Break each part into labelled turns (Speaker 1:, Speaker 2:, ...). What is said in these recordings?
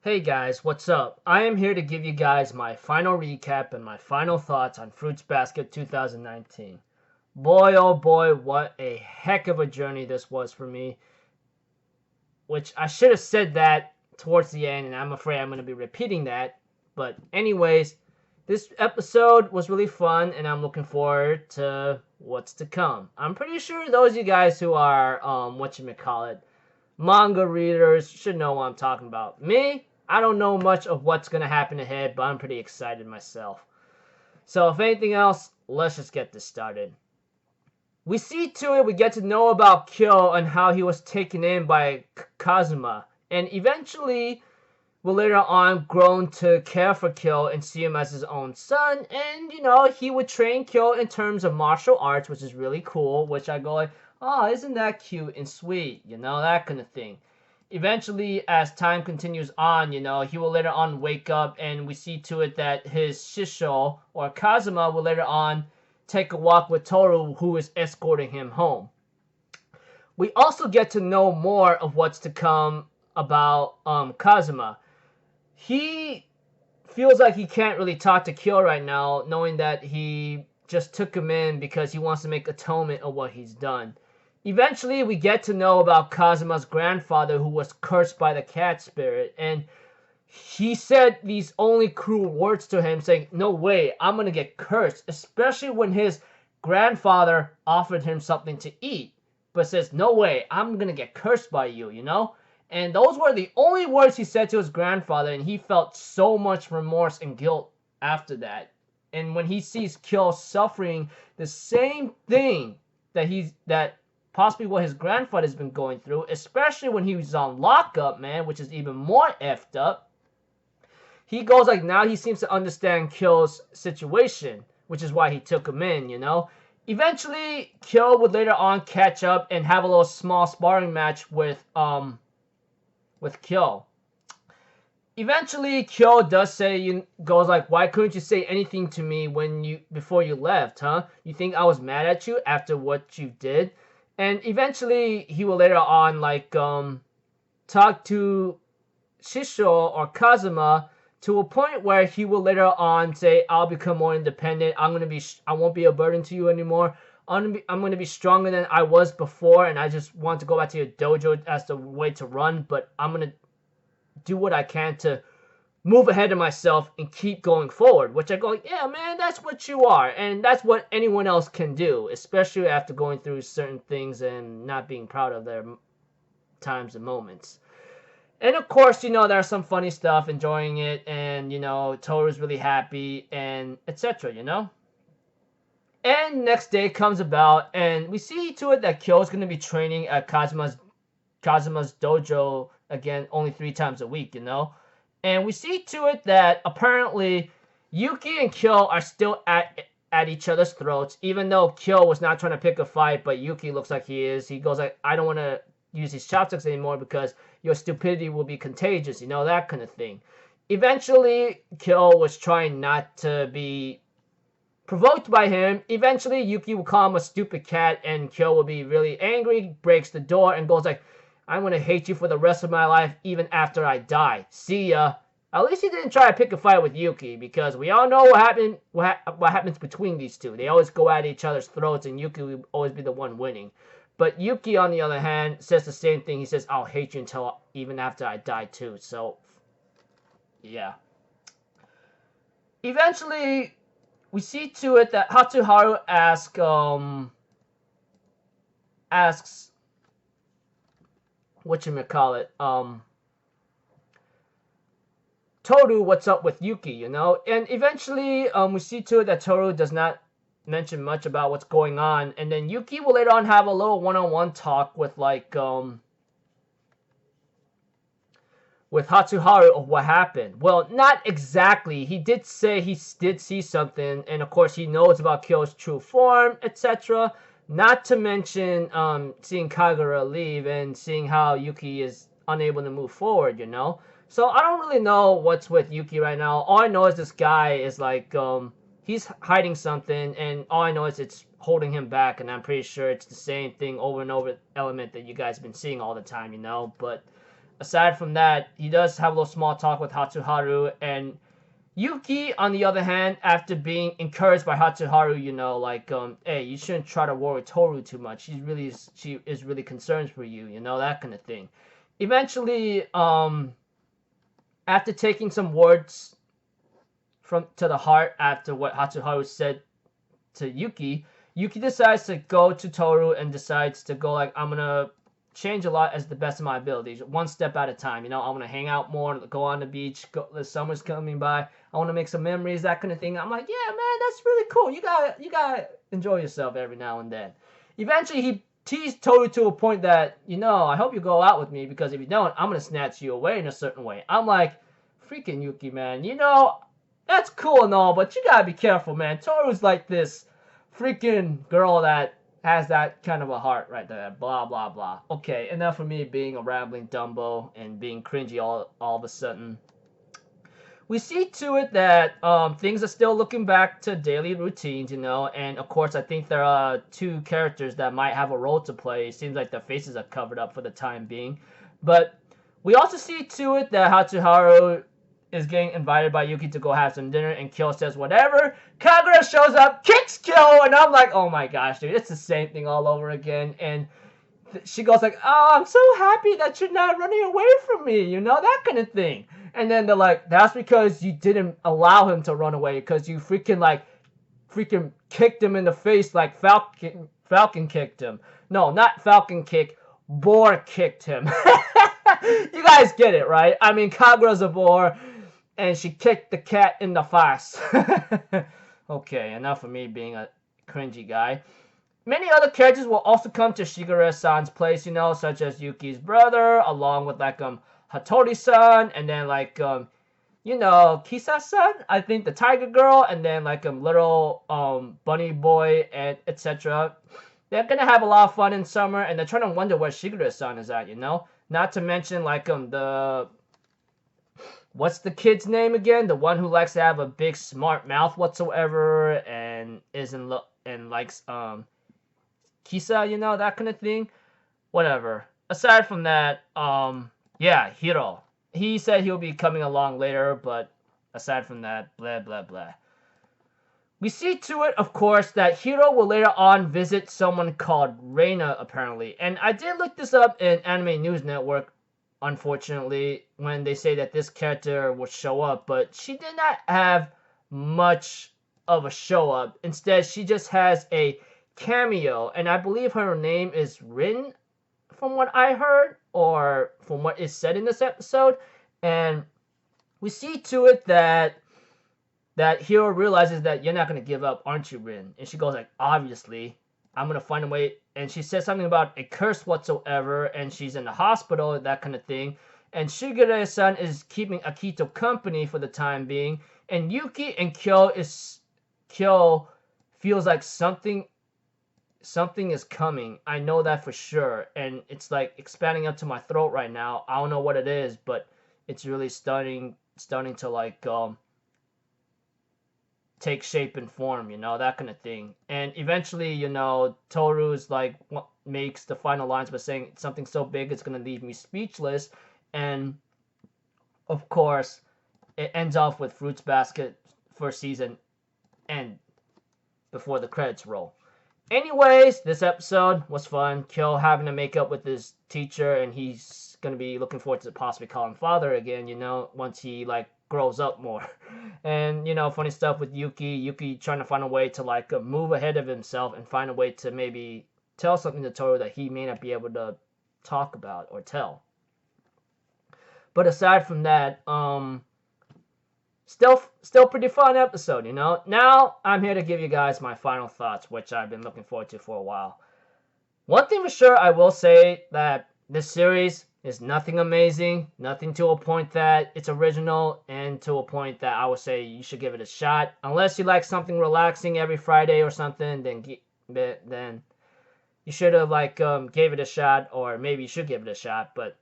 Speaker 1: Hey guys, what's up? I am here to give you guys my final recap and my final thoughts on Fruits Basket 2019. Boy, oh boy, what a heck of a journey this was for me. Which I should have said that towards the end, and I'm afraid I'm going to be repeating that. But, anyways, this episode was really fun, and I'm looking forward to what's to come. I'm pretty sure those of you guys who are, whatchamacallit, manga readers should know what I'm talking about. Me, I don't know much of what's going to happen ahead, but I'm pretty excited myself. So if anything else, let's just get this started. We see to it we get to know about Kyo and how he was taken in by Kazuma, and eventually will later on grown to care for Kyo and see him as his own son, and he would train Kyo in terms of martial arts, which is really cool, which I go like, oh, isn't that cute and sweet, that kind of thing. Eventually, as time continues on, he will later on wake up, and we see to it that his Shisho, or Kazuma, will later on take a walk with Toru, who is escorting him home. We also get to know more of what's to come about Kazuma. He feels like he can't really talk to Kyo right now, knowing that he just took him in because he wants to make atonement of what he's done. Eventually, we get to know about Kazuma's grandfather, who was cursed by the cat spirit, and he said these only cruel words to him, saying, "No way, I'm gonna get cursed," especially when his grandfather offered him something to eat, but says, "No way, I'm gonna get cursed by you. And those were the only words he said to his grandfather, and he felt so much remorse and guilt after that. And when he sees Kyo suffering the same thing that possibly what his grandfather's been going through, especially when he was on lockup, man, which is even more effed up, he goes like, now he seems to understand Kyo's situation, which is why he took him in. Eventually, Kyo would later on catch up and have a little small sparring match with Kyo. Eventually, Kyo does say, goes like, why couldn't you say anything to me before you left, huh? You think I was mad at you after what you did? And eventually, he will later on talk to Shisho or Kazuma to a point where he will later on say, I'll become more independent. I won't be a burden to you anymore. I'm gonna be stronger than I was before, and I just want to go back to your dojo as the way to run. But I'm gonna do what I can to move ahead of myself and keep going forward. Which I go, yeah, man, that's what you are, and that's what anyone else can do, especially after going through certain things and not being proud of their times and moments. And of course, there's some funny stuff, enjoying it, and Toru's really happy, and etc. And next day comes about, and we see to it that Kyo's going to be training at Kazuma's dojo again, only 3 times a week. And we see to it that apparently Yuki and Kyo are still at each other's throats, even though Kyo was not trying to pick a fight, but Yuki looks like he is. He goes like, I don't want to use these chopsticks anymore because your stupidity will be contagious, that kind of thing. Eventually, Kyo was trying not to be provoked by him. Eventually, Yuki will call him a stupid cat, and Kyo will be really angry, breaks the door, and goes like, I'm going to hate you for the rest of my life, even after I die. See ya. At least he didn't try to pick a fight with Yuki, because we all know what happens between these two. They always go at each other's throats, and Yuki will always be the one winning. But Yuki, on the other hand, says the same thing. He says, I'll hate you until even after I die too. So, yeah. Eventually, we see to it that Hatsuharu asks whatchamacallit, Toru what's up with Yuki, And eventually, we see to it that Toru does not mention much about what's going on, and then Yuki will later on have a little one-on-one talk with with Hatsuharu of what happened. Well, not exactly. He did say he did see something, and of course he knows about Kyo's true form, etc. Not to mention seeing Kagura leave and seeing how Yuki is unable to move forward, So I don't really know what's with Yuki right now. All I know is this guy is he's hiding something, and all I know is it's holding him back, and I'm pretty sure it's the same thing over and over element that you guys have been seeing all the time, But aside from that, he does have a little small talk with Hatsuharu, and Yuki, on the other hand, after being encouraged by Hatsuharu, hey, you shouldn't try to worry Toru too much. She is really concerned for you, that kind of thing. Eventually, after taking some words to the heart after what Hatsuharu said to Yuki, Yuki decides to go to Toru and decides to go like, I'm gonna change a lot as the best of my abilities, one step at a time. I want to hang out more, go on the beach. The summer's coming by. I want to make some memories, that kind of thing. I'm like, yeah, man, that's really cool. You gotta enjoy yourself every now and then. Eventually, he teased Toru to a point that, I hope you go out with me, because if you don't, I'm gonna snatch you away in a certain way. I'm like, freaking Yuki, man. That's cool and all, but you gotta be careful, man. Toru's like this freaking girl that has that kind of a heart right there. Blah, blah, blah. Okay, enough of me being a rambling Dumbo and being cringy all of a sudden. We see to it that things are still looking back to daily routines, and of course I think there are two characters that might have a role to play. It seems like their faces are covered up for the time being. But we also see to it that Hatsuharu is getting invited by Yuki to go have some dinner, and Kyo says whatever. Kagura shows up, kicks Kyo, and I'm like, oh my gosh, dude, it's the same thing all over again. And she goes like, oh, I'm so happy that you're not running away from me, that kind of thing. And then they're like, that's because you didn't allow him to run away, because you freaking kicked him in the face like Falcon kicked him. No, not Falcon kick, boar kicked him. You guys get it, right? I mean, Kagura's a boar, and she kicked the cat in the face. Okay, enough of me being a cringy guy. Many other characters will also come to Shigure-san's place, such as Yuki's brother, along with Hattori-san, and then Kisa-san, I think the tiger girl, and then little bunny boy, and etc. They're gonna have a lot of fun in summer, and they're trying to wonder where Shigure-san is at, Not to mention what's the kid's name again? The one who likes to have a big smart mouth whatsoever and likes Kisa, that kind of thing. Whatever. Aside from that, yeah, Hiro. He said he'll be coming along later, but aside from that, blah blah blah. We see to it, of course, that Hiro will later on visit someone called Reina, apparently. And I did look this up in Anime News Network, unfortunately, when they say that this character will show up, but she did not have much of a show up. Instead, she just has a cameo, and I believe her name is Rin, from what I heard, or from what is said in this episode. And we see to it that Hiro realizes that you're not going to give up, aren't you, Rin? And she goes like, obviously, I'm going to find a way. And she says something about a curse whatsoever, and she's in the hospital, that kind of thing. And Shigure-san is keeping Akito company for the time being. And Yuki and Kyo feels like something is coming. I know that for sure. And it's like expanding up to my throat right now. I don't know what it is, but it's really starting to take shape and form, that kind of thing. And eventually, Toru's makes the final lines by saying something so big it's going to leave me speechless. And of course, it ends off with Fruits Basket first season end before the credits roll. Anyways, this episode was fun. Kyo having to make up with his teacher, and he's going to be looking forward to possibly calling father again, once he grows up more. And funny stuff with Yuki trying to find a way to move ahead of himself and find a way to maybe tell something to Toru that he may not be able to talk about or tell. But aside from that, still pretty fun episode, Now I'm here to give you guys my final thoughts, which I've been looking forward to for a while. One thing for sure, I will say that this series is nothing amazing, nothing to a point that it's original, and to a point that I would say you should give it a shot. Unless you like something relaxing every Friday or something, then you should have gave it a shot, or maybe you should give it a shot. But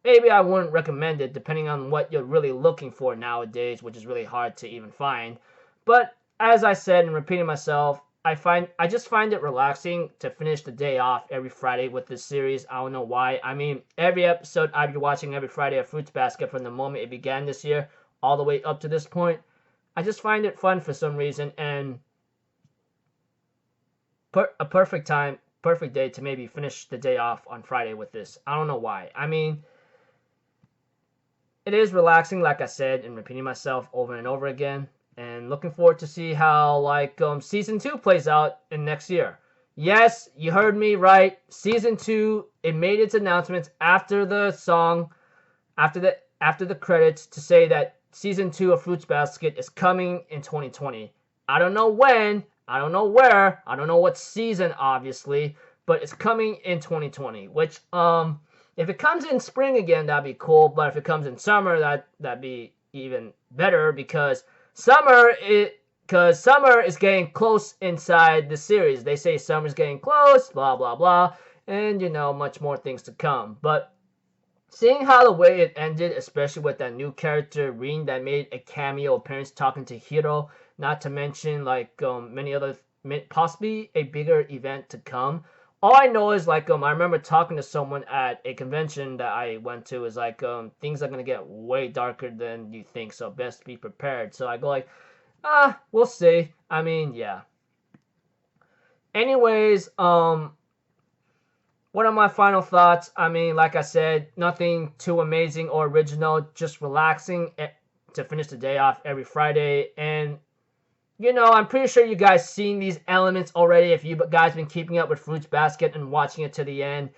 Speaker 1: maybe I wouldn't recommend it, depending on what you're really looking for nowadays, which is really hard to even find. But as I said and repeating myself, I just find it relaxing to finish the day off every Friday with this series. I don't know why. I mean, every episode I've been watching every Friday of Fruits Basket from the moment it began this year all the way up to this point. I just find it fun for some reason, and a perfect day to maybe finish the day off on Friday with this. I don't know why. I mean, it is relaxing, like I said, and repeating myself over and over again. And looking forward to see how season 2 plays out in next year. Yes, you heard me right. Season 2, it made its announcements after the song, after the credits, to say that season 2 of Fruits Basket is coming in 2020. I don't know when, I don't know where, I don't know what season, obviously, but it's coming in 2020. Which if it comes in spring again, that'd be cool. But if it comes in summer, that'd be even better, because summer is getting close inside the series. They say summer's getting close, blah blah blah, and much more things to come. But seeing how the way it ended, especially with that new character Rin that made a cameo appearance talking to Hiro, not to mention many other, possibly a bigger event to come. All I know is I remember talking to someone at a convention that I went to, is things are gonna get way darker than you think, so best be prepared. So I go we'll see. I mean, yeah. Anyways, what are my final thoughts? I mean, like I said, nothing too amazing or original, just relaxing to finish the day off every Friday. And I'm pretty sure you guys seen these elements already if you guys been keeping up with Fruits Basket and watching it to the end.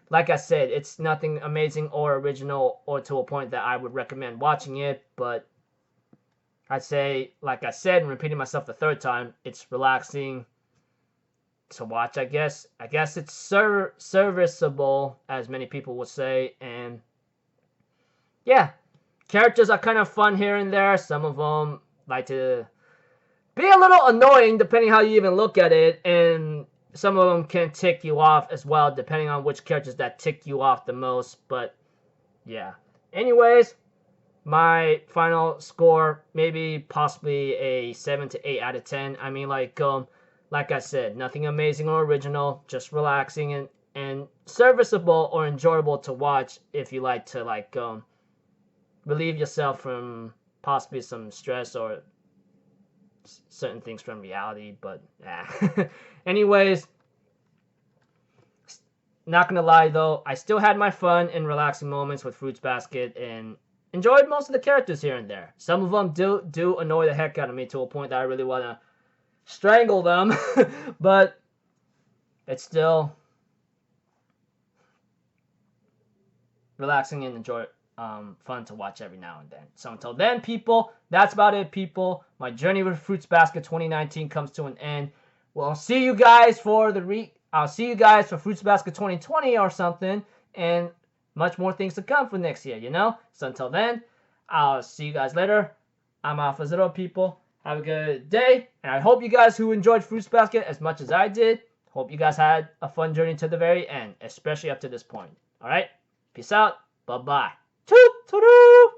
Speaker 1: Like I said, it's nothing amazing or original or to a point that I would recommend watching it, but I'd say, like I said, and repeating myself the third time, it's relaxing to watch, I guess. I guess it's serviceable, as many people would say, and yeah, characters are kind of fun here and there. Some of them like to be a little annoying, depending how you even look at it, and some of them can tick you off as well, depending on which characters that tick you off the most. But yeah. Anyways, my final score, maybe possibly a 7 to 8 out of 10. I mean, like I said, nothing amazing or original, just relaxing and serviceable or enjoyable to watch if you like to relieve yourself from possibly some stress or certain things from reality. But anyways, not gonna lie though, I still had my fun and relaxing moments with Fruits Basket and enjoyed most of the characters here and there. Some of them do annoy the heck out of me to a point that I really want to strangle them, but it's still relaxing and fun to watch every now and then. So until then, people, that's about it, people. My journey with Fruits Basket 2019 comes to an end. Well, I'll see you guys for Fruits Basket 2020 or something, and much more things to come for next year, So until then, I'll see you guys later. I'm Alpha Zero, people. Have a good day, and I hope you guys who enjoyed Fruits Basket as much as I did, hope you guys had a fun journey to the very end, especially up to this point. All right? Peace out. Bye-bye. Toot-toot-toot.